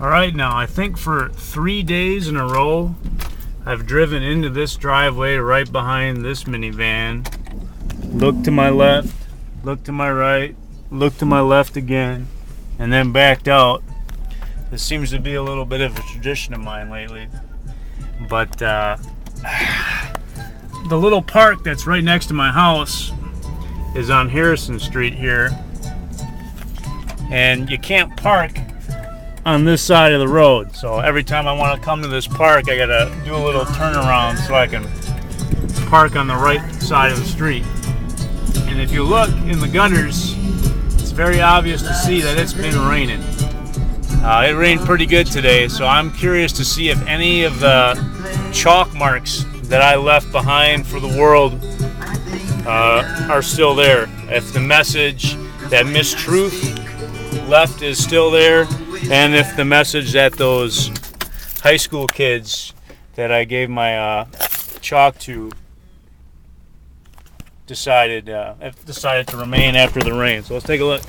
Alright, now I think for 3 days in a row I've driven into this driveway right behind this minivan, looked to my left, looked to my right, looked to my left again, and then backed out. This seems to be a little bit of a tradition of mine lately. But the little park that's right next to my house is on Harrison Street here, and you can't park on this side of the road. So every time I want to come to this park, I gotta do a little turnaround so I can park on the right side of the street. And if you look in the gutters, it's very obvious to see that it's been raining. It rained pretty good today, so I'm curious to see if any of the chalk marks that I left behind for the world are still there. If the message that mistruth left is still there, and if the message that those high school kids that I gave my chalk to decided to remain after the rain. So let's take a look.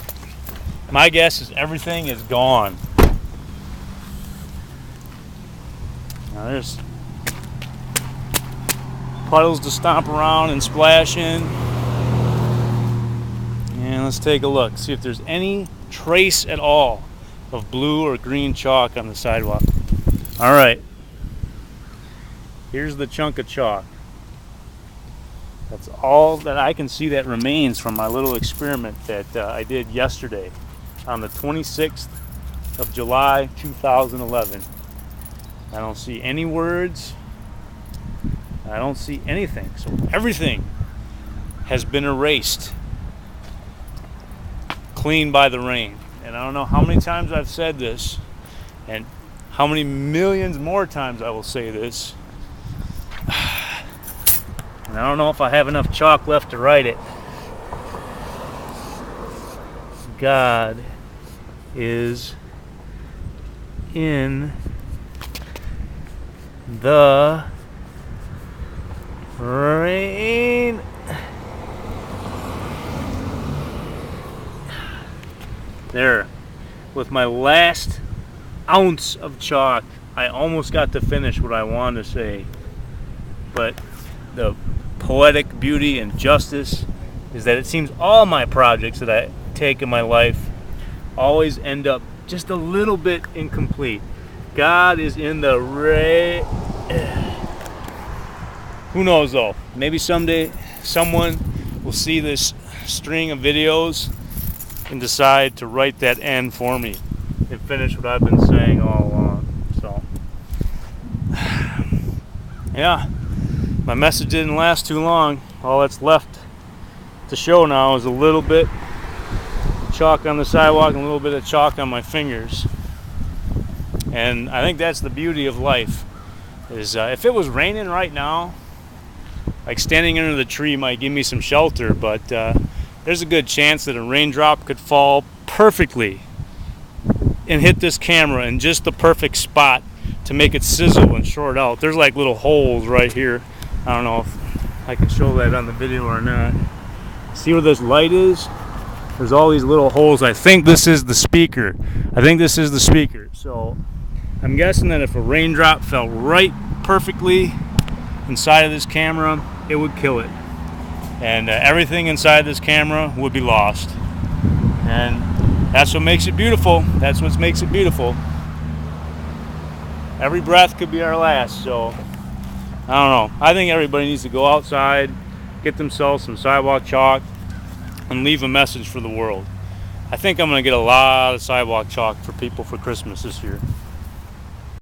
My guess is everything is gone. Now there's puddles to stomp around and splash in. And let's take a look, see if there's any trace at all of blue or green chalk on the sidewalk. All right, here's the chunk of chalk. That's all that I can see that remains from my little experiment that I did yesterday on the 26th of July 2011. I don't see any words. I don't see anything. So everything has been erased, clean by the rain. And I don't know how many times I've said this and how many millions more times I will say this. And I don't know if I have enough chalk left to write it. God is in the rain. There, with my last ounce of chalk, I almost got to finish what I wanted to say. But the poetic beauty and justice is that it seems all my projects that I take in my life always end up just a little bit incomplete. God is in the rain. Who knows though? Maybe someday someone will see this string of videos and decide to write that end for me and finish what I've been saying all along. So, yeah, my message didn't last too long. All that's left to show now is a little bit chalk on the sidewalk and a little bit of chalk on my fingers. And I think that's the beauty of life. Is if it was raining right now, like standing under the tree might give me some shelter, but there's a good chance that a raindrop could fall perfectly and hit this camera in just the perfect spot to make it sizzle and short out. There's like little holes right here. I don't know if I can show that on the video or not. See where this light is? There's all these little holes. I think this is the speaker. So I'm guessing that if a raindrop fell right perfectly inside of this camera, it would kill it. And everything inside this camera would be lost. And that's what makes it beautiful. That's what makes it beautiful. Every breath could be our last. So I don't know. I think everybody needs to go outside, get themselves some sidewalk chalk, and leave a message for the world. I think I'm going to get a lot of sidewalk chalk for people for Christmas this year.